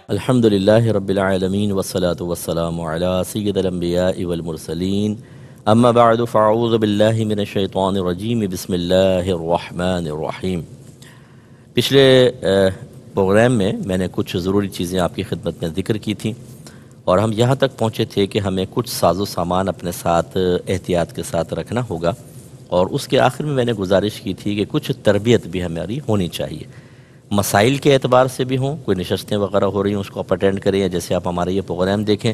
الحمدللہ رب العالمین والصلاة والسلام علی سید الانبیاء والمرسلین اما بعد فاعوذ باللہ من الشیطان الرجیم بسم اللہ الرحمن الرحیم۔ پچھلے پروگرام میں نے کچھ ضروری چیزیں آپ کی خدمت میں ذکر کی تھیں اور ہم یہاں تک پہنچے تھے کہ ہمیں کچھ ساز و سامان اپنے ساتھ احتیاط کے ساتھ رکھنا ہوگا، اور اس کے آخر میں نے گزارش کی تھی کہ کچھ تربیت بھی ہماری ہونی چاہیے، مسائل کے اعتبار سے بھی ہوں، کوئی نشستیں وغیرہ ہو رہی ہیں اس کو آپ اٹینڈ کریں، یا جیسے آپ ہمارے یہ پروگرام دیکھیں،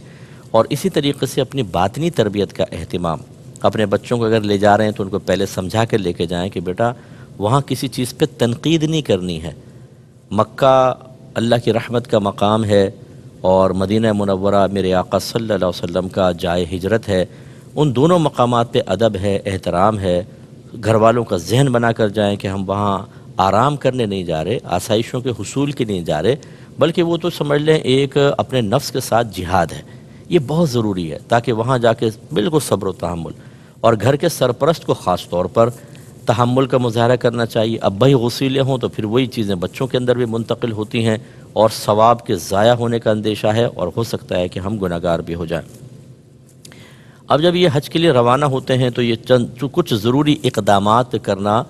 اور اسی طریقے سے اپنی باطنی تربیت کا اہتمام۔ اپنے بچوں کو اگر لے جا رہے ہیں تو ان کو پہلے سمجھا کر لے کے جائیں کہ بیٹا وہاں کسی چیز پہ تنقید نہیں کرنی ہے، مکہ اللہ کی رحمت کا مقام ہے اور مدینہ منورہ میرے آقا صلی اللہ علیہ وسلم کا جائے ہجرت ہے، ان دونوں مقامات پہ ادب ہے، احترام ہے۔ گھر والوں کا ذہن بنا کر جائیں کہ ہم وہاں آرام کرنے نہیں جا رہے، آسائشوں کے حصول کے نہیں جا رہے، بلکہ وہ تو سمجھ لیں ایک اپنے نفس کے ساتھ جہاد ہے۔ یہ بہت ضروری ہے تاکہ وہاں جا کے بالکل صبر و تحمل، اور گھر کے سرپرست کو خاص طور پر تحمل کا مظاہرہ کرنا چاہیے۔ ابا ہی غصیلے ہوں تو پھر وہی چیزیں بچوں کے اندر بھی منتقل ہوتی ہیں اور ثواب کے ضائع ہونے کا اندیشہ ہے، اور ہو سکتا ہے کہ ہم گناہگار بھی ہو جائیں۔ اب جب یہ حج کے لیے روانہ ہوتے ہیں تو یہ کچھ ضروری اقدامات کرنا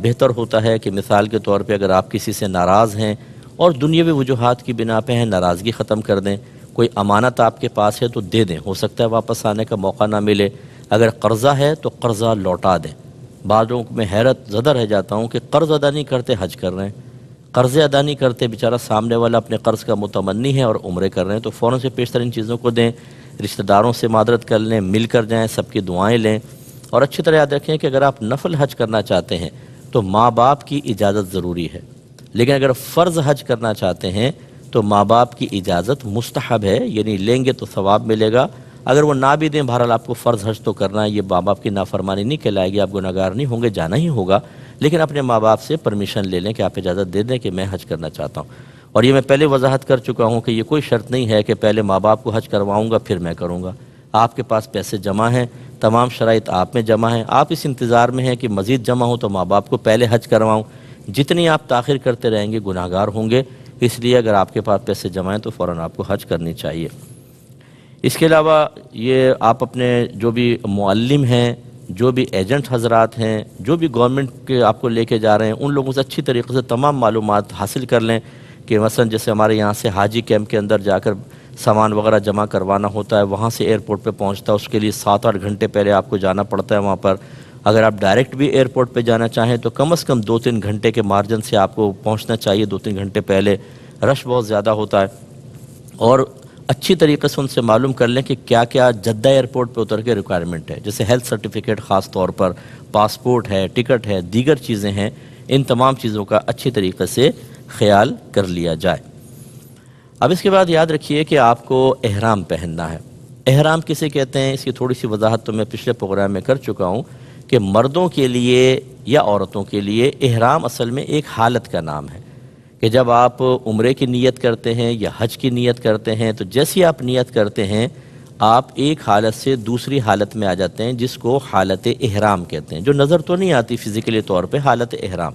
بہتر ہوتا ہے کہ مثال کے طور پہ اگر آپ کسی سے ناراض ہیں اور دنیاوی وجوہات کی بنا پہ ہیں، ناراضگی ختم کر دیں۔ کوئی امانت آپ کے پاس ہے تو دے دیں، ہو سکتا ہے واپس آنے کا موقع نہ ملے۔ اگر قرضہ ہے تو قرضہ لوٹا دیں۔ بعضوں میں حیرت زدہ رہ جاتا ہوں کہ قرض ادا نہیں کرتے حج کر رہے ہیں، قرضے ادا نہیں کرتے، بیچارہ سامنے والا اپنے قرض کا متمنی ہے اور عمرے کر رہے ہیں، تو فوراً سے پیشتر ان چیزوں کو دیں، رشتہ داروں سے معذرت کر لیں، مل کر جائیں، سب کی دعائیں لیں، اور اچھی طرح یاد رکھیں کہ اگر آپ نفل حج کرنا چاہتے ہیں تو ماں باپ کی اجازت ضروری ہے، لیکن اگر فرض حج کرنا چاہتے ہیں تو ماں باپ کی اجازت مستحب ہے، یعنی لیں گے تو ثواب ملے گا، اگر وہ نہ بھی دیں بہرحال آپ کو فرض حج تو کرنا ہے، یہ ماں باپ کی نافرمانی نہیں کہلائے گی، آپ گناہگار نہیں ہوں گے، جانا ہی ہوگا، لیکن اپنے ماں باپ سے پرمیشن لے لیں کہ آپ اجازت دے دیں کہ میں حج کرنا چاہتا ہوں۔ اور یہ میں پہلے وضاحت کر چکا ہوں کہ یہ کوئی شرط نہیں ہے کہ پہلے ماں باپ کو حج کرواؤں گا پھر میں کروں گا۔ آپ کے پاس پیسے جمع ہیں، تمام شرائط آپ میں جمع ہیں، آپ اس انتظار میں ہیں کہ مزید جمع ہو تو ماں باپ کو پہلے حج کرواؤں، جتنی آپ تاخیر کرتے رہیں گے گناہگار ہوں گے، اس لیے اگر آپ کے پاس پیسے جمع ہیں تو فوراً آپ کو حج کرنی چاہیے۔ اس کے علاوہ یہ آپ اپنے جو بھی معلم ہیں، جو بھی ایجنٹ حضرات ہیں، جو بھی گورنمنٹ کے آپ کو لے کے جا رہے ہیں، ان لوگوں سے اچھی طریقے سے تمام معلومات حاصل کر لیں کہ مثلا جیسے ہمارے یہاں سے حاجی کیمپ کے اندر جا کر سامان وغیرہ جمع کروانا ہوتا ہے، وہاں سے ایئرپورٹ پہ پہنچتا ہے، اس کے لیے 7-8 گھنٹے پہلے آپ کو جانا پڑتا ہے وہاں پر۔ اگر آپ ڈائریکٹ بھی ایئرپورٹ پہ جانا چاہیں تو کم از کم 2-3 گھنٹے کے مارجن سے آپ کو پہنچنا چاہیے، 2-3 گھنٹے پہلے، رش بہت زیادہ ہوتا ہے۔ اور اچھی طریقے سے ان سے معلوم کر لیں کہ کیا کیا جدہ ایئرپورٹ پہ اتر کے ریکوائرمنٹ ہے، جیسے ہیلتھ سرٹیفکیٹ خاص طور پر، پاسپورٹ ہے، ٹکٹ ہے، دیگر چیزیں ہیں، ان تمام چیزوں کا اچھی طریقے سے خیال کر لیا جائے۔ اب اس کے بعد یاد رکھیے کہ آپ کو احرام پہننا ہے۔ احرام کسے کہتے ہیں، اس کی تھوڑی سی وضاحت تو میں پچھلے پروگرام میں کر چکا ہوں کہ مردوں کے لیے یا عورتوں کے لیے احرام اصل میں ایک حالت کا نام ہے کہ جب آپ عمرے کی نیت کرتے ہیں یا حج کی نیت کرتے ہیں تو جیسی آپ نیت کرتے ہیں آپ ایک حالت سے دوسری حالت میں آ جاتے ہیں، جس کو حالت احرام کہتے ہیں، جو نظر تو نہیں آتی فزیکلی طور پہ، حالت احرام۔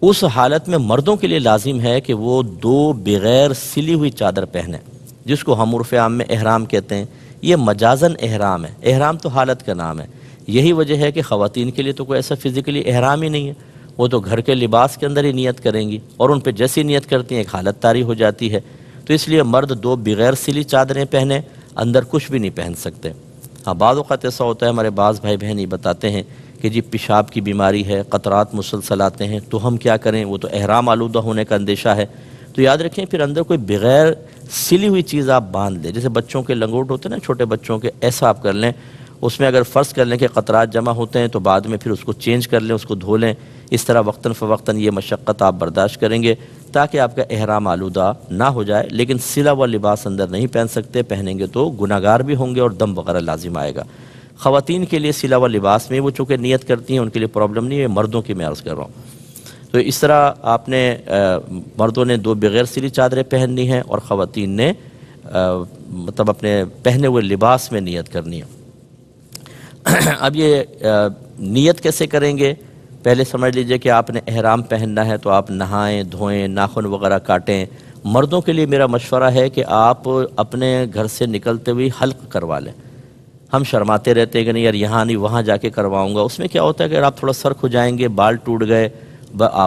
اس حالت میں مردوں کے لیے لازم ہے کہ وہ 2 بغیر سلی ہوئی چادر پہنیں، جس کو ہم عرف عام میں احرام کہتے ہیں۔ یہ مجازن احرام ہے، احرام تو حالت کا نام ہے۔ یہی وجہ ہے کہ خواتین کے لیے تو کوئی ایسا فزیکلی احرام ہی نہیں ہے، وہ تو گھر کے لباس کے اندر ہی نیت کریں گی، اور ان پہ جیسی نیت کرتی ہیں ایک حالت طاری ہو جاتی ہے، تو اس لیے مرد 2 بغیر سلی چادریں پہنیں، اندر کچھ بھی نہیں پہن سکتے۔ ہاں بعض اوقات ایسا ہوتا ہے، ہمارے بعض بھائی بہن یہ بتاتے ہیں کہ جی پیشاب کی بیماری ہے، قطرات مسلسل آتے ہیں، تو ہم کیا کریں، وہ تو احرام آلودہ ہونے کا اندیشہ ہے۔ تو یاد رکھیں پھر اندر کوئی بغیر سلی ہوئی چیز آپ باندھ لیں، جیسے بچوں کے لنگوٹ ہوتے ہیں نا چھوٹے بچوں کے، ایسا آپ کر لیں۔ اس میں اگر فرض کر لیں کہ قطرات جمع ہوتے ہیں تو بعد میں پھر اس کو چینج کر لیں، اس کو دھو لیں، اس طرح وقتاً فوقتاً یہ مشقت آپ برداشت کریں گے تاکہ آپ کا احرام آلودہ نہ ہو جائے، لیکن سلا ہوا لباس اندر نہیں پہن سکتے، پہنیں گے تو گناہگار بھی ہوں گے اور دم وغیرہ لازم آئے گا۔ خواتین کے لیے سلا ہوا لباس میں وہ چونکہ نیت کرتی ہیں ان کے لیے پرابلم نہیں ہے، مردوں کی میں عرض کر رہا ہوں۔ تو اس طرح آپ نے مردوں نے 2 بغیر سلی چادریں پہننی ہیں اور خواتین نے مطلب اپنے پہنے ہوئے لباس میں نیت کرنی ہے۔ اب یہ نیت کیسے کریں گے، پہلے سمجھ لیجئے کہ آپ نے احرام پہننا ہے تو آپ نہائیں دھوئیں، ناخن وغیرہ کاٹیں، مردوں کے لیے میرا مشورہ ہے کہ آپ اپنے گھر سے نکلتے ہوئے حلق کروا لیں۔ ہم شرماتے رہتے ہیں کہ نہیں یار یہاں نہیں وہاں جا کے کرواؤں گا، اس میں کیا ہوتا ہے کہ اگر آپ تھوڑا سر کھجائیں گے، بال ٹوٹ گئے،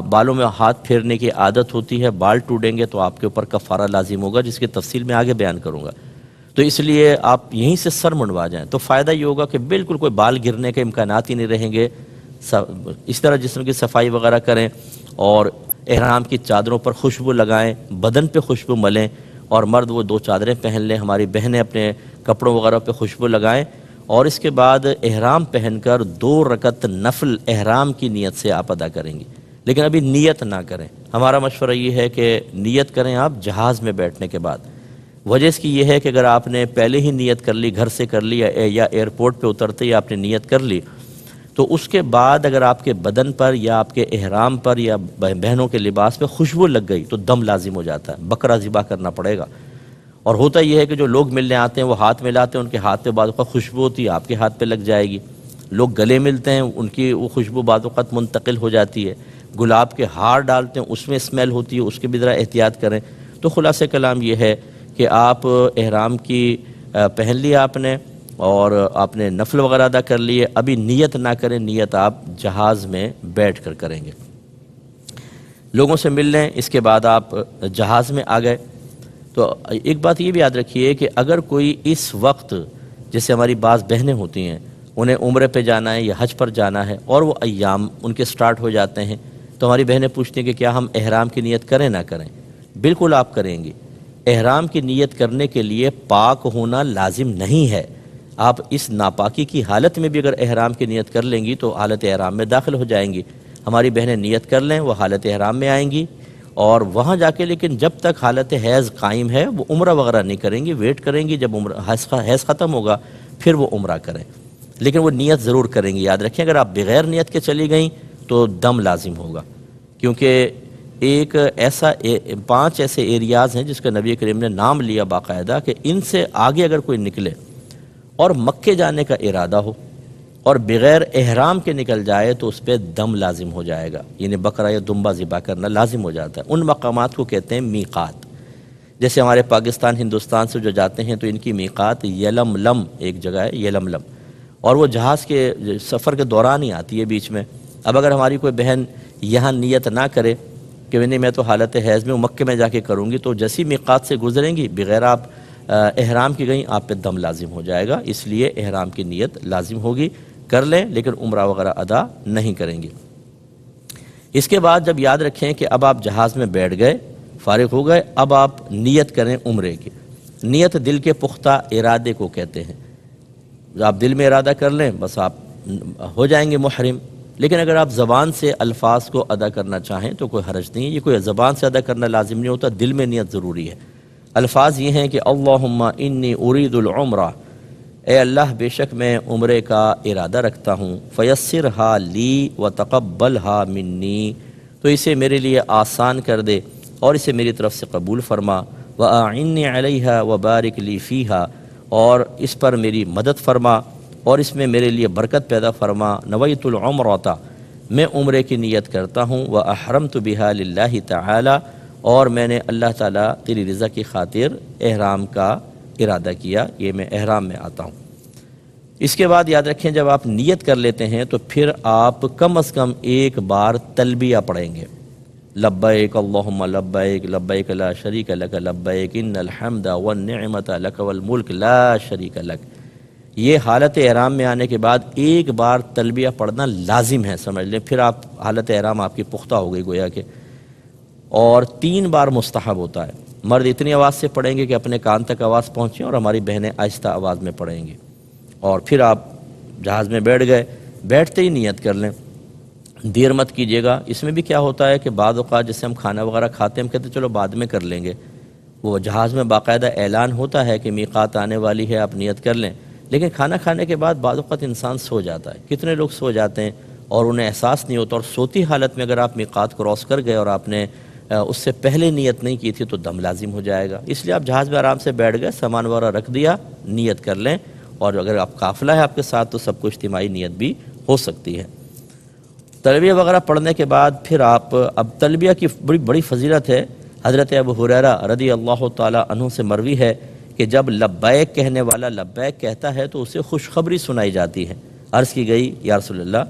بالوں میں ہاتھ پھیرنے کی عادت ہوتی ہے، بال ٹوٹیں گے تو آپ کے اوپر کفارہ لازم ہوگا، جس کی تفصیل میں آگے بیان کروں گا۔ تو اس لیے آپ یہیں سے سر منڈوا جائیں تو فائدہ یہ ہوگا کہ بالکل کوئی بال گرنے کے امکانات ہی نہیں رہیں گے۔ اس طرح جسم کی صفائی وغیرہ کریں اور احرام کی چادروں پر خوشبو لگائیں، بدن پہ خوشبو ملیں، اور مرد وہ 2 چادریں پہن لیں، ہماری بہنیں اپنے کپڑوں وغیرہ پہ خوشبو لگائیں، اور اس کے بعد احرام پہن کر 2 رکعت نفل احرام کی نیت سے آپ ادا کریں گی۔ لیکن ابھی نیت نہ کریں، ہمارا مشورہ یہ ہے کہ نیت کریں آپ جہاز میں بیٹھنے کے بعد۔ وجہ اس کی یہ ہے کہ اگر آپ نے پہلے ہی نیت کر لی، گھر سے کر لی یا ایئرپورٹ پہ اترتے ہی آپ نے نیت کر لی، تو اس کے بعد اگر آپ کے بدن پر یا آپ کے احرام پر یا بہنوں کے لباس پہ خوشبو لگ گئی تو دم لازم ہو جاتا ہے، بکرا ذبح کرنا پڑے گا۔ اور ہوتا یہ ہے کہ جو لوگ ملنے آتے ہیں وہ ہاتھ ملاتے ہیں، ان کے ہاتھ پہ بعض اوقات خوشبو ہوتی ہے، آپ کے ہاتھ پہ لگ جائے گی۔ لوگ گلے ملتے ہیں، ان کی وہ خوشبو بعض اوقات منتقل ہو جاتی ہے۔ گلاب کے ہار ڈالتے ہیں، اس میں اسمیل ہوتی ہے، اس کے بھی ذرا احتیاط کریں۔ تو خلاصہ کلام یہ ہے کہ آپ احرام کی پہن لیا آپ نے، اور آپ نے نفل وغیرہ ادا کر لیے، ابھی نیت نہ کریں، نیت آپ جہاز میں بیٹھ کر کریں گے۔ لوگوں سے مل لیں، اس کے بعد آپ جہاز میں آ گئے۔ تو ایک بات یہ بھی یاد رکھیے کہ اگر کوئی اس وقت، جیسے ہماری بعض بہنیں ہوتی ہیں انہیں عمرے پہ جانا ہے یا حج پر جانا ہے اور وہ ایام ان کے سٹارٹ ہو جاتے ہیں، تو ہماری بہنیں پوچھتی ہیں کہ کیا ہم احرام کی نیت کریں نہ کریں؟ بالکل آپ کریں گی۔ احرام کی نیت کرنے کے لیے پاک ہونا لازم نہیں ہے۔ آپ اس ناپاکی کی حالت میں بھی اگر احرام کی نیت کر لیں گی تو حالت احرام میں داخل ہو جائیں گی۔ ہماری بہنیں نیت کر لیں، وہ حالت احرام میں آئیں گی، اور وہاں جا کے لیکن جب تک حالت حیض قائم ہے وہ عمرہ وغیرہ نہیں کریں گی، ویٹ کریں گی جب حیض ختم ہوگا پھر وہ عمرہ کریں، لیکن وہ نیت ضرور کریں گی۔ یاد رکھیں اگر آپ بغیر نیت کے چلی گئیں تو دم لازم ہوگا، کیونکہ ایک ایسا 5 ایسے ایریاز ہیں جس کا نبی کریم نے نام لیا باقاعدہ کہ ان سے آگے اگر کوئی نکلے اور مکے جانے کا ارادہ ہو اور بغیر احرام کے نکل جائے تو اس پہ دم لازم ہو جائے گا، یعنی بکرا یا دمبا ذبح کرنا لازم ہو جاتا ہے۔ ان مقامات کو کہتے ہیں میقات۔ جیسے ہمارے پاکستان ہندوستان سے جو جاتے ہیں تو ان کی میقات یلملم ایک جگہ ہے، یلملم، اور وہ جہاز کے سفر کے دوران ہی آتی ہے بیچ میں۔ اب اگر ہماری کوئی بہن یہاں نیت نہ کرے کہ نہیں میں تو حالت حیض میں مکے میں جا کے کروں گی، تو جیسی میقات سے گزریں گی بغیر آپ احرام کی گئیں آپ پہ دم لازم ہو جائے گا، اس لیے احرام کی نیت لازم ہوگی، کر لیں لیکن عمرہ وغیرہ ادا نہیں کریں گے۔ اس کے بعد جب یاد رکھیں کہ اب آپ جہاز میں بیٹھ گئے، فارغ ہو گئے، اب آپ نیت کریں عمرے کی۔ نیت دل کے پختہ ارادے کو کہتے ہیں۔ آپ دل میں ارادہ کر لیں بس آپ ہو جائیں گے محرم، لیکن اگر آپ زبان سے الفاظ کو ادا کرنا چاہیں تو کوئی حرج نہیں ہے، یہ کوئی زبان سے ادا کرنا لازم نہیں ہوتا، دل میں نیت ضروری ہے۔ الفاظ یہ ہیں کہ اللہم انی ارید العمرہ، اے اللہ بے شک میں عمرے کا ارادہ رکھتا ہوں، فیسرہا لی وتقبلہا منی، تو اسے میرے لیے آسان کر دے اور اسے میری طرف سے قبول فرما، واعنی علیہا وبارک لی فیہا، اور اس پر میری مدد فرما اور اس میں میرے لیے برکت پیدا فرما۔ نویت العمرۃ، میں عمرے کی نیت کرتا ہوں، واحرمت بہا للہ تعالی، اور میں نے اللہ تعالیٰ تیری رضا کی خاطر احرام کا ارادہ کیا، یہ میں احرام میں آتا ہوں۔ اس کے بعد یاد رکھیں جب آپ نیت کر لیتے ہیں تو پھر آپ کم از کم ایک بار تلبیہ پڑھیں گے، لبیک اللہم لبیک لبیک لا شریک لک لبیک ان الحمد والنعمت لک والملک لا شریک لک۔ یہ حالت احرام میں آنے کے بعد ایک بار تلبیہ پڑھنا لازم ہے، سمجھ لیں، پھر آپ حالت احرام آپ کی پختہ ہو گئی گویا کہ، اور 3 بار مستحب ہوتا ہے۔ مرد اتنی آواز سے پڑھیں گے کہ اپنے کان تک آواز پہنچیں، اور ہماری بہنیں آہستہ آواز میں پڑھیں گی، اور پھر آپ جہاز میں بیٹھ گئے، بیٹھتے ہی نیت کر لیں، دیر مت کیجیے گا۔ اس میں بھی کیا ہوتا ہے کہ بعض اوقات جیسے ہم کھانا وغیرہ کھاتے ہیں ہم کہتے ہیں چلو بعد میں کر لیں گے، وہ جہاز میں باقاعدہ اعلان ہوتا ہے کہ میقات آنے والی ہے، آپ نیت کر لیں، لیکن کھانا کھانے کے بعد بعض اوقات انسان سو جاتا ہے۔ کتنے لوگ سو جاتے ہیں اور انہیں احساس نہیں ہوتا، اور سوتی حالت میں اگر آپ میقات کراس کر گئے اور آپ نے اس سے پہلے نیت نہیں کی تھی تو دم لازم ہو جائے گا۔ اس لیے آپ جہاز میں آرام سے بیٹھ گئے، سامان وغیرہ رکھ دیا، نیت کر لیں، اور اگر آپ قافلہ ہے آپ کے ساتھ تو سب کو اجتماعی نیت بھی ہو سکتی ہے۔ تلبیہ وغیرہ پڑھنے کے بعد پھر آپ اب تلبیہ کی بڑی فضیلت ہے حضرت ابو ہریرہ رضی اللہ تعالی عنہ سے مروی ہے کہ جب لبیک کہنے والا لبیک کہتا ہے تو اسے خوشخبری سنائی جاتی ہے۔ عرض کی گئی یا رسول اللہ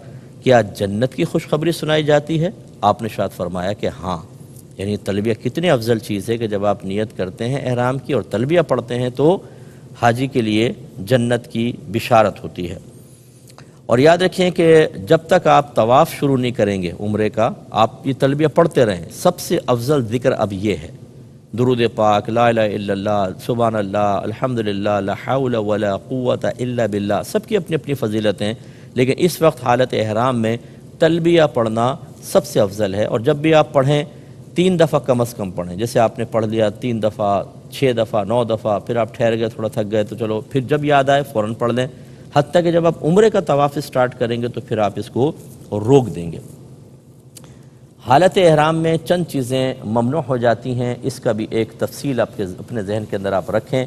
کیا جنت کی خوشخبری سنائی جاتی ہے؟ آپ نے ارشاد فرمایا کہ ہاں، یعنی تلبیہ کتنی افضل چیز ہے کہ جب آپ نیت کرتے ہیں احرام کی اور تلبیہ پڑھتے ہیں تو حاجی کے لیے جنت کی بشارت ہوتی ہے۔ اور یاد رکھیں کہ جب تک آپ طواف شروع نہیں کریں گے عمرے کا، آپ یہ تلبیہ پڑھتے رہیں۔ سب سے افضل ذکر اب یہ ہے، درود پاک، لا الہ الا اللہ، سبحان اللہ، الحمدللہ، لا حول ولا قوت الا باللہ، سب کی اپنی اپنی فضیلتیں، لیکن اس وقت حالت احرام میں تلبیہ پڑھنا سب سے افضل ہے۔ اور جب بھی آپ پڑھیں 3 دفعہ کم از کم پڑھیں، جیسے آپ نے پڑھ لیا 3 دفعہ، 6 دفعہ، 9 دفعہ، پھر آپ ٹھہر گئے، تھوڑا تھک گئے تو چلو پھر جب یاد آئے فوراً پڑھ لیں، حتیٰ کہ جب آپ عمرے کا طواف اسٹارٹ کریں گے تو پھر آپ اس کو روک دیں گے۔ حالت احرام میں چند چیزیں ممنوع ہو جاتی ہیں، اس کا بھی ایک تفصیل اپنے ذہن کے اندر آپ رکھیں۔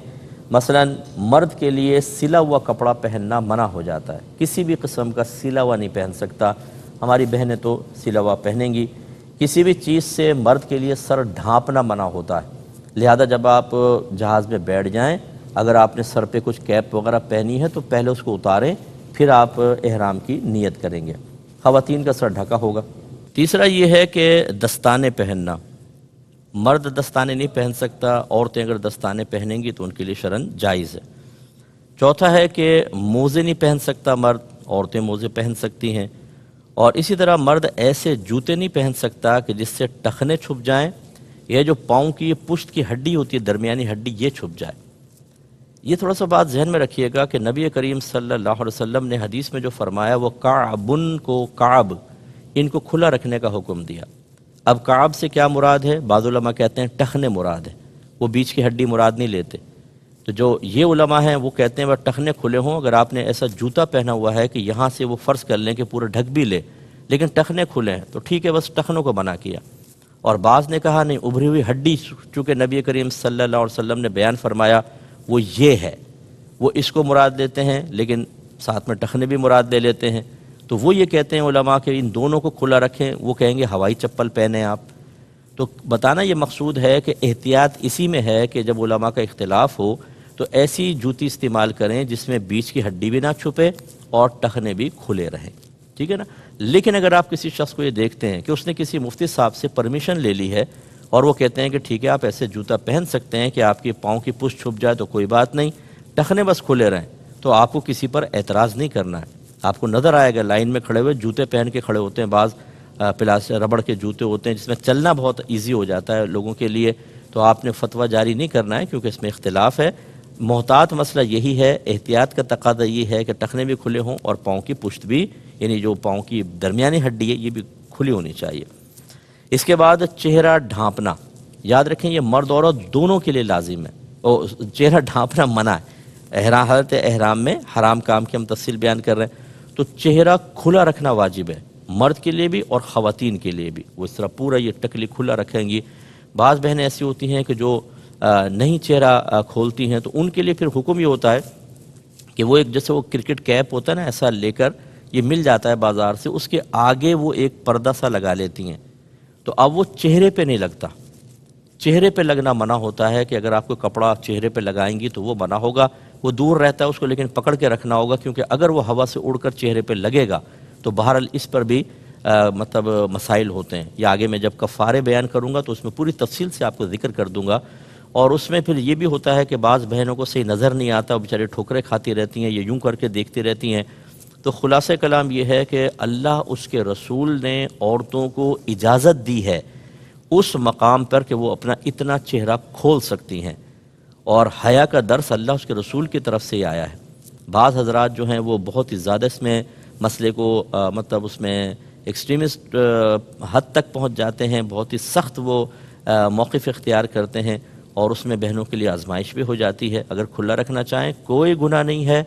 مثلا مرد کے لیے سلا ہوا کپڑا پہننا منع ہو جاتا ہے، کسی بھی قسم کا سلا ہوا نہیں پہن سکتا۔ ہماری بہنیں تو سلا ہوا پہنیں گی۔ کسی بھی چیز سے مرد کے لیے سر ڈھانپنا منع ہوتا ہے، لہذا جب آپ جہاز میں بیٹھ جائیں، اگر آپ نے سر پہ کچھ کیپ وغیرہ پہنی ہے تو پہلے اس کو اتاریں، پھر آپ احرام کی نیت کریں گے۔ خواتین کا سر ڈھکا ہوگا۔ تیسرا یہ ہے کہ دستانے پہننا، مرد دستانے نہیں پہن سکتا، عورتیں اگر دستانے پہنیں گی تو ان کے لیے شرعاً جائز ہے۔ چوتھا ہے کہ موزے نہیں پہن سکتا مرد، عورتیں موزے پہن سکتی ہیں۔ اور اسی طرح مرد ایسے جوتے نہیں پہن سکتا کہ جس سے ٹخنے چھپ جائیں، یہ جو پاؤں کی پشت کی ہڈی ہوتی ہے، درمیانی ہڈی، یہ چھپ جائے۔ یہ تھوڑا سا بات ذہن میں رکھیے گا کہ نبی کریم صلی اللہ علیہ وسلم نے حدیث میں جو فرمایا وہ کعبن کو، کعب، ان کو کھلا رکھنے کا حکم دیا۔ اب کعب سے کیا مراد ہے؟ بعض علماء کہتے ہیں ٹخنے مراد ہے، وہ بیچ کی ہڈی مراد نہیں لیتے۔ تو جو یہ علماء ہیں وہ کہتے ہیں وہ ٹخنے کھلے ہوں، اگر آپ نے ایسا جوتا پہنا ہوا ہے کہ یہاں سے وہ فرض کر لیں کہ پورے ڈھک بھی لے لیکن ٹخنے کھلے ہیں تو ٹھیک ہے، بس ٹخنوں کو منع کیا۔ اور بعض نے کہا نہیں، ابھری ہوئی ہڈی چونکہ نبی کریم صلی اللہ علیہ وسلم نے بیان فرمایا وہ یہ ہے، وہ اس کو مراد لیتے ہیں لیکن ساتھ میں ٹخنے بھی مراد لے لیتے ہیں۔ تو وہ یہ کہتے ہیں علماء کہ ان دونوں کو کھلا رکھیں، وہ کہیں گے ہوائی چپل پہنیں آپ۔ تو بتانا یہ مقصود ہے کہ احتیاط اسی میں ہے کہ جب علماء کا اختلاف ہو تو ایسی جوتی استعمال کریں جس میں بیچ کی ہڈی بھی نہ چھپے اور ٹخنے بھی کھلے رہیں، ٹھیک ہے نا۔ لیکن اگر آپ کسی شخص کو یہ دیکھتے ہیں کہ اس نے کسی مفتی صاحب سے پرمیشن لے لی ہے اور وہ کہتے ہیں کہ ٹھیک ہے آپ ایسے جوتا پہن سکتے ہیں کہ آپ کے پاؤں کی پشت چھپ جائے تو کوئی بات نہیں، ٹخنے بس کھلے رہیں، تو آپ کو کسی پر اعتراض نہیں کرنا ہے۔ آپ کو نظر آئے گا لائن میں کھڑے ہوئے جوتے پہن کے کھڑے ہوتے ہیں، بعض ربڑ کے جوتے ہوتے ہیں جس میں چلنا بہت ایزی ہو جاتا ہے لوگوں کے لیے، تو آپ نے فتویٰ جاری نہیں کرنا ہے کیونکہ اس میں اختلاف ہے۔ محتاط مسئلہ یہی ہے، احتیاط کا تقاضا یہ ہے کہ ٹخنے بھی کھلے ہوں اور پاؤں کی پشت بھی، یعنی جو پاؤں کی درمیانی ہڈی ہے یہ بھی کھلی ہونی چاہیے۔ اس کے بعد چہرہ ڈھانپنا، یاد رکھیں یہ مرد عورت دونوں کے لیے لازم ہے، اور چہرہ ڈھانپنا منع ہے۔ حالت احرام میں حرام کام کی ہم تفصیل بیان کر رہے ہیں، تو چہرہ کھلا رکھنا واجب ہے، مرد کے لیے بھی اور خواتین کے لیے بھی۔ وہ اس طرح پورا یہ ٹکلی کھلا رکھیں گی۔ بعض بہنیں ایسی ہوتی ہیں کہ جو نہیں چہرہ کھولتی ہیں تو ان کے لیے پھر حکم یہ ہوتا ہے کہ وہ ایک جیسے وہ کرکٹ کیپ ہوتا ہے نا، ایسا لے کر، یہ مل جاتا ہے بازار سے، اس کے آگے وہ ایک پردہ سا لگا لیتی ہیں، تو اب وہ چہرے پہ نہیں لگتا۔ چہرے پہ لگنا منع ہوتا ہے کہ اگر آپ کو کپڑا چہرے پہ لگائیں گی تو وہ منع ہوگا، وہ دور رہتا ہے اس کو لیکن پکڑ کے رکھنا ہوگا، کیونکہ اگر وہ ہوا سے اڑ کر چہرے پہ لگے گا تو بہرحال اس پر بھی مطلب مسائل ہوتے ہیں۔ یہ آگے میں جب کفارے بیان کروں گا تو اس میں پوری تفصیل سے آپ کو ذکر کر دوں گا۔ اور اس میں پھر یہ بھی ہوتا ہے کہ بعض بہنوں کو صحیح نظر نہیں آتا، وہ بیچارے ٹھوکریں کھاتی رہتی ہیں، یہ یوں کر کے دیکھتی رہتی ہیں۔ تو خلاصہ کلام یہ ہے کہ اللہ اس کے رسول نے عورتوں کو اجازت دی ہے اس مقام پر کہ وہ اپنا اتنا چہرہ کھول سکتی ہیں، اور حیا کا درس اللہ اس کے رسول کی طرف سے ہی آیا ہے۔ بعض حضرات جو ہیں وہ بہت ہی زیادہ اس میں مسئلے کو مطلب اس میں ایکسٹریمسٹ حد تک پہنچ جاتے ہیں، بہت ہی سخت وہ موقف اختیار کرتے ہیں، اور اس میں بہنوں کے لیے آزمائش بھی ہو جاتی ہے۔ اگر کھلا رکھنا چاہیں کوئی گناہ نہیں ہے،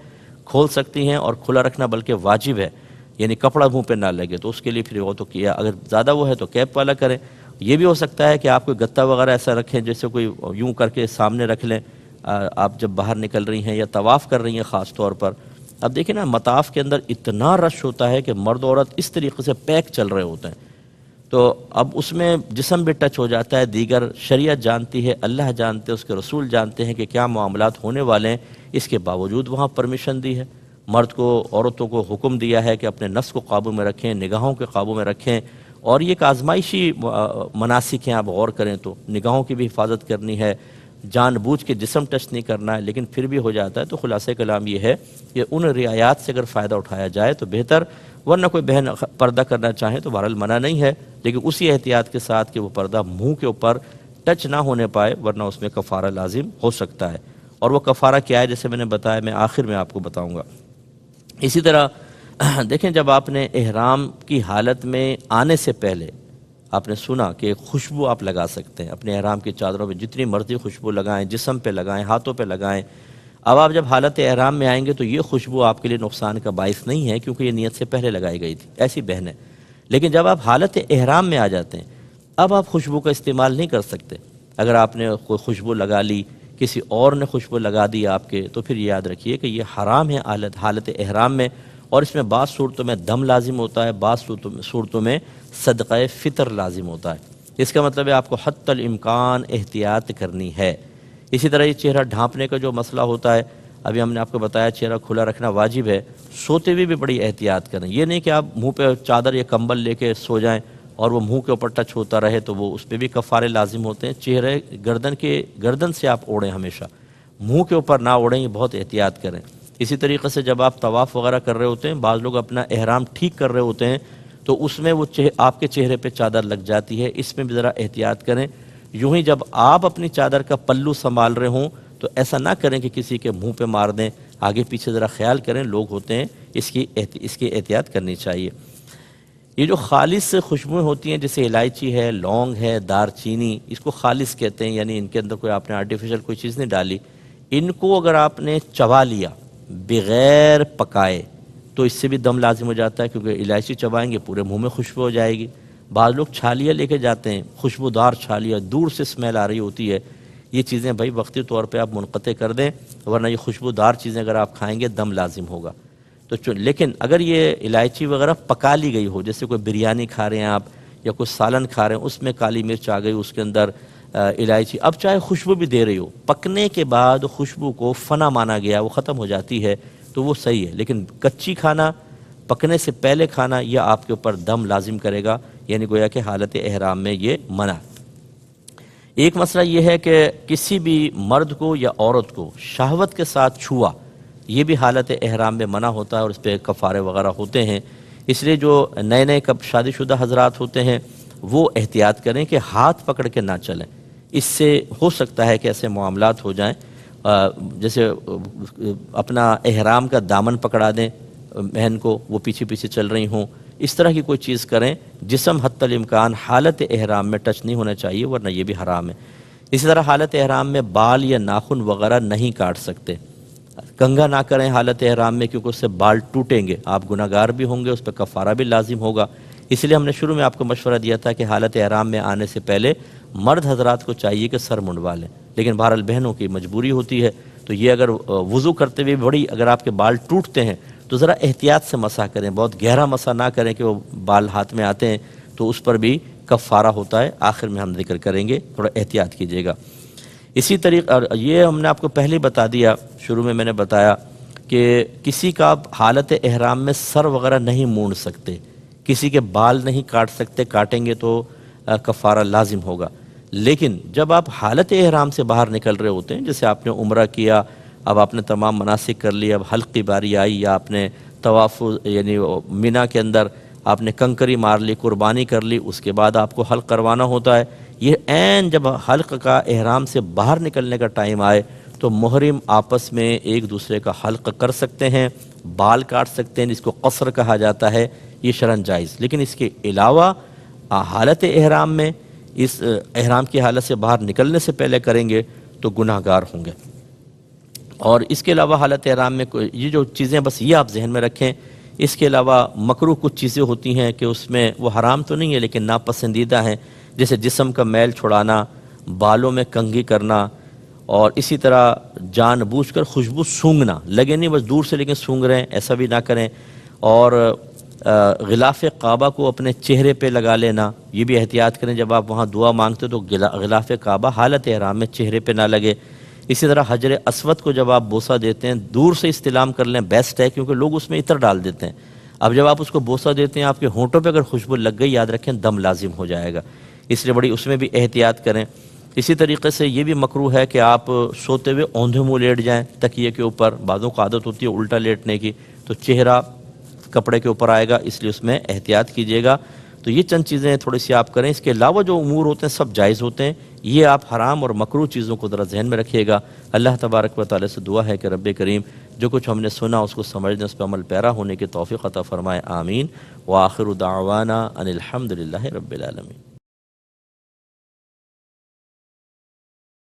کھول سکتی ہیں، اور کھلا رکھنا بلکہ واجب ہے، یعنی کپڑا منہ پہ نہ لگے، تو اس کے لیے پھر وہ تو کیا، اگر زیادہ وہ ہے تو کیپ والا کریں۔ یہ بھی ہو سکتا ہے کہ آپ کوئی گتا وغیرہ ایسا رکھیں جیسے کوئی یوں کر کے سامنے رکھ لیں آپ جب باہر نکل رہی ہیں یا طواف کر رہی ہیں خاص طور پر۔ اب دیکھیں نا، مطاف کے اندر اتنا رش ہوتا ہے کہ مرد عورت اس طریقے سے پیک چل رہے ہوتے ہیں، تو اب اس میں جسم بھی ٹچ ہو جاتا ہے، دیگر شریعت جانتی ہے، اللہ جانتے ہیں، اس کے رسول جانتے ہیں کہ کیا معاملات ہونے والے ہیں، اس کے باوجود وہاں پرمیشن دی ہے۔ مرد کو، عورتوں کو حکم دیا ہے کہ اپنے نفس کو قابو میں رکھیں، نگاہوں کے قابو میں رکھیں، اور یہ ایک آزمائشی مناسک ہیں، آپ غور کریں تو نگاہوں کی بھی حفاظت کرنی ہے، جان بوجھ کے جسم ٹچ نہیں کرنا ہے، لیکن پھر بھی ہو جاتا ہے۔ تو خلاصہ کلام یہ ہے کہ ان رعایات سے اگر فائدہ اٹھایا جائے تو بہتر، ورنہ کوئی بہن پردہ کرنا چاہے تو بہرحال منع نہیں ہے، لیکن اسی احتیاط کے ساتھ کہ وہ پردہ منہ کے اوپر ٹچ نہ ہونے پائے، ورنہ اس میں کفارہ لازم ہو سکتا ہے۔ اور وہ کفارہ کیا ہے، جیسے میں نے بتایا، میں آخر میں آپ کو بتاؤں گا۔ اسی طرح دیکھیں، جب آپ نے احرام کی حالت میں آنے سے پہلے آپ نے سنا کہ خوشبو آپ لگا سکتے ہیں، اپنے احرام کی چادروں پہ جتنی مرضی خوشبو لگائیں، جسم پہ لگائیں، ہاتھوں پہ لگائیں۔ اب آپ جب حالت احرام میں آئیں گے تو یہ خوشبو آپ کے لیے نقصان کا باعث نہیں ہے، کیونکہ یہ نیت سے پہلے لگائی گئی تھی، ایسی بہن ہے۔ لیکن جب آپ حالت احرام میں آ جاتے ہیں، اب آپ خوشبو کا استعمال نہیں کر سکتے۔ اگر آپ نے کوئی خوشبو لگا لی، کسی اور نے خوشبو لگا دی آپ کے، تو پھر یاد رکھیے کہ یہ حرام ہے حالت احرام میں، اور اس میں بعض صورتوں میں دم لازم ہوتا ہے، بعض صورتوں میں صدقہ فطر لازم ہوتا ہے۔ اس کا مطلب ہے آپ کو حتی الامکان احتیاط کرنی ہے۔ اسی طرح یہ چہرہ ڈھانپنے کا جو مسئلہ ہوتا ہے، ابھی ہم نے آپ کو بتایا چہرہ کھلا رکھنا واجب ہے، سوتے ہوئے بھی بڑی احتیاط کریں۔ یہ نہیں کہ آپ منہ پہ چادر یا کمبل لے کے سو جائیں اور وہ منہ کے اوپر ٹچ ہوتا رہے، تو وہ اس پہ بھی کفارے لازم ہوتے ہیں۔ چہرے گردن سے آپ اوڑھیں، ہمیشہ منہ کے اوپر نہ اوڑھیں، یہ بہت احتیاط کریں۔ اسی طریقے سے جب آپ طواف وغیرہ کر رہے ہوتے ہیں، بعض لوگ اپنا احرام ٹھیک کر رہے ہوتے ہیں تو اس میں وہ آپ کے چہرے پہ چادر لگ جاتی ہے، اس میں بھی ذرا احتیاط کریں۔ یوں ہی جب آپ اپنی چادر کا پلو سنبھال رہے ہوں تو ایسا نہ کریں کہ کسی کے منہ پہ مار دیں، آگے پیچھے ذرا خیال کریں، لوگ ہوتے ہیں، اس کی احتیاط کرنی چاہیے۔ یہ جو خالص خوشبوئیں ہوتی ہیں، جیسے الائچی ہے، لونگ ہے، دار چینی، اس کو خالص کہتے ہیں، یعنی ان کے اندر کوئی آپ نے آرٹیفیشل کوئی چیز نہیں ڈالی۔ ان کو اگر آپ نے چبا لیا بغیر پکائے تو اس سے بھی دم لازم ہو جاتا ہے، کیونکہ الائچی چبائیں گے پورے منہ میں خوشبو ہو جائے گی۔ بعض لوگ چھالیاں لے کے جاتے ہیں، خوشبودار چھالیاں، دور سے اسمیل آ رہی ہوتی ہے۔ یہ چیزیں بھائی وقتی طور پہ آپ منقطع کر دیں، ورنہ یہ خوشبودار چیزیں اگر آپ کھائیں گے دم لازم ہوگا۔ لیکن اگر یہ الائچی وغیرہ پکا لی گئی ہو، جیسے کوئی بریانی کھا رہے ہیں آپ یا کوئی سالن کھا رہے ہیں، اس میں کالی مرچ آ گئی، اس کے اندر الائچی، اب چاہے خوشبو بھی دے رہی ہو، پکنے کے بعد خوشبو کو فنا مانا گیا، وہ ختم ہو جاتی ہے تو وہ صحیح ہے۔ لیکن کچی کھانا، پکنے سے پہلے کھانا، یہ آپ کے اوپر دم لازم کرے گا، یعنی گویا کہ حالت احرام میں یہ منع۔ ایک مسئلہ یہ ہے کہ کسی بھی مرد کو یا عورت کو شہوت کے ساتھ چھوا، یہ بھی حالت احرام میں منع ہوتا ہے، اور اس پہ کفارے وغیرہ ہوتے ہیں۔ اس لیے جو نئے شادی شدہ حضرات ہوتے ہیں وہ احتیاط کریں کہ ہاتھ پکڑ کے نہ چلیں، اس سے ہو سکتا ہے کہ ایسے معاملات ہو جائیں، جیسے اپنا احرام کا دامن پکڑا دیں بہن کو، وہ پیچھے پیچھے چل رہی ہوں، اس طرح کی کوئی چیز کریں۔ جسم حتی الامکان حالت احرام میں ٹچ نہیں ہونا چاہیے، ورنہ یہ بھی حرام ہے۔ اسی طرح حالت احرام میں بال یا ناخن وغیرہ نہیں کاٹ سکتے، کنگھا نہ کریں حالت احرام میں، کیونکہ اس سے بال ٹوٹیں گے، آپ گناہ گار بھی ہوں گے، اس پہ کفارہ بھی لازم ہوگا۔ اس لیے ہم نے شروع میں آپ کو مشورہ دیا تھا کہ حالت احرام میں آنے سے پہلے مرد حضرات کو چاہیے کہ سر منڈوا لیں، لیکن بہرحال بہنوں کی مجبوری ہوتی ہے، تو یہ اگر وضو کرتے ہوئے بڑی اگر آپ کے بال ٹوٹتے ہیں تو ذرا احتیاط سے مسح کریں، بہت گہرا مسح نہ کریں کہ وہ بال ہاتھ میں آتے ہیں، تو اس پر بھی کفارہ ہوتا ہے، آخر میں ہم ذکر کریں گے، تھوڑا احتیاط کیجیے گا۔ اسی طریقہ یہ ہم نے آپ کو پہلے بتا دیا، شروع میں نے بتایا کہ کسی کا حالت احرام میں سر وغیرہ نہیں مونڈ سکتے، کسی کے بال نہیں کاٹ سکتے، کاٹیں گے تو کفارہ لازم ہوگا۔ لیکن جب آپ حالت احرام سے باہر نکل رہے ہوتے ہیں، جیسے آپ نے عمرہ کیا، اب آپ نے تمام مناسک کر لی، اب حلق کی باری آئی، یا آپ نے طواف یعنی مینا کے اندر آپ نے کنکری مار لی، قربانی کر لی، اس کے بعد آپ کو حلق کروانا ہوتا ہے، یہ عین جب حلق کا احرام سے باہر نکلنے کا ٹائم آئے تو محرم آپس میں ایک دوسرے کا حلق کر سکتے ہیں، بال کاٹ سکتے ہیں، جس کو قصر کہا جاتا ہے، یہ شرعاً جائز۔ لیکن اس کے علاوہ حالت احرام میں، اس احرام کی حالت سے باہر نکلنے سے پہلے کریں گے تو گناہ گار ہوں گے۔ اور اس کے علاوہ حالت احرام میں یہ جو چیزیں، بس یہ آپ ذہن میں رکھیں، اس کے علاوہ مکروہ کچھ چیزیں ہوتی ہیں کہ اس میں وہ حرام تو نہیں ہے لیکن ناپسندیدہ ہیں، جیسے جسم کا میل چھڑانا، بالوں میں کنگھی کرنا، اور اسی طرح جان بوجھ کر خوشبو سونگھنا، لگے نہیں بس دور سے لیکن سونگھ رہے ہیں، ایسا بھی نہ کریں۔ اور غلاف کعبہ کو اپنے چہرے پہ لگا لینا، یہ بھی احتیاط کریں، جب آپ وہاں دعا مانگتے تو غلاف کعبہ حالت احرام میں چہرے پہ نہ لگے۔ اسی طرح حجر اسود کو جب آپ بوسہ دیتے ہیں دور سے استلام کر لیں، بیسٹ ہے، کیونکہ لوگ اس میں عطر ڈال دیتے ہیں۔ اب جب آپ اس کو بوسہ دیتے ہیں آپ کے ہونٹوں پہ اگر خوشبو لگ گئی، یاد رکھیں دم لازم ہو جائے گا، اس لیے بڑی اس میں بھی احتیاط کریں۔ اسی طریقے سے یہ بھی مکروہ ہے کہ آپ سوتے ہوئے اوندھے منہ لیٹ جائیں تکیے کے اوپر، بعضوں کو عادت ہوتی ہے الٹا لیٹنے کی، تو چہرہ کپڑے کے اوپر آئے گا، اس لیے اس میں احتیاط کیجیے گا۔ تو یہ چند چیزیں تھوڑی سی آپ کریں، اس کے علاوہ جو امور ہوتے ہیں سب جائز ہوتے ہیں، یہ آپ حرام اور مکروہ چیزوں کو ذرا ذہن میں رکھیے گا۔ اللہ تبارک و تعالی سے دعا ہے کہ رب کریم جو کچھ ہم نے سنا اس کو سمجھنے، اس پہ عمل پیرا ہونے کی توفیق عطا فرمائے، آمین۔ وآخر دعوانا ان الحمد للہ رب العالمین۔